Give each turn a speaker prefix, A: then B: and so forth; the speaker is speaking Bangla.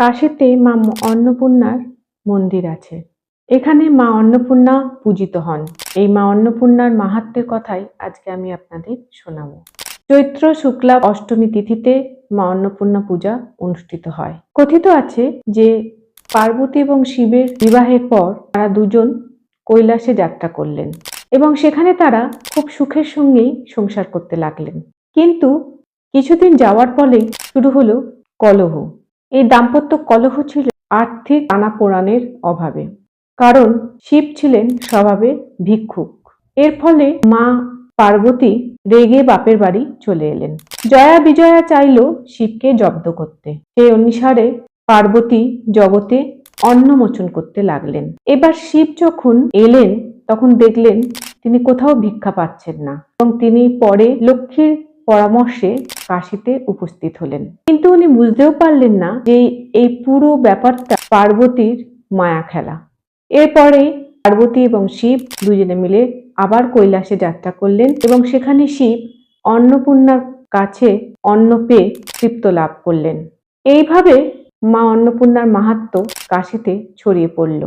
A: কাশীতে মা অন্নপূর্ণার মন্দির আছে। এখানে মা অন্নপূর্ণা পূজিত হন। এই মা অন্নপূর্ণার মাহাত্ম্যের কথাই আজকে আমি আপনাদের শোনাবো। চৈত্র শুক্লা অষ্টমী তিথিতে মা অন্নপূর্ণা পূজা অনুষ্ঠিত হয়। কথিত আছে যে পার্বতী এবং শিবের বিবাহের পর তারা দুজন কৈলাসে যাত্রা করলেন এবং সেখানে তারা খুব সুখের সঙ্গেই সংসার করতে লাগলেন। কিন্তু কিছুদিন যাওয়ার ফলেই শুরু হলো কলহ। এই দাম্পত্য কলহ ছিল আর্থিক টানাপোড়েনের অভাবে, কারণ শিব ছিলেন স্বভাবে ভিক্ষুক। এর ফলে মা পার্বতী রেগে বাপের বাড়ি চলে এলেন। জয়া বিজয়া চাইল শিবকে জব্দ করতে। সেই অনুসারে পার্বতী জগতে অন্নমোচন করতে লাগলেন। এবার শিব যখন এলেন তখন দেখলেন তিনি কোথাও ভিক্ষা পাচ্ছেন না এবং তিনি পরে লক্ষ্মীর পরামর্শে কাশীতে উপস্থিত হলেন। কিন্তু উনি বুঝতেও পারলেন না যে এই পুরো ব্যাপারটা পার্বতীর মায়া খেলা। এরপরে পার্বতী এবং শিব দুজনে মিলে আবার কৈলাসে যাত্রা করলেন এবং সেখানে শিব অন্নপূর্ণার কাছে অন্ন পেয়ে তৃপ্ত লাভ করলেন। এইভাবে মা অন্নপূর্ণার মাহাত্ম্য কাশীতে ছড়িয়ে পড়ল।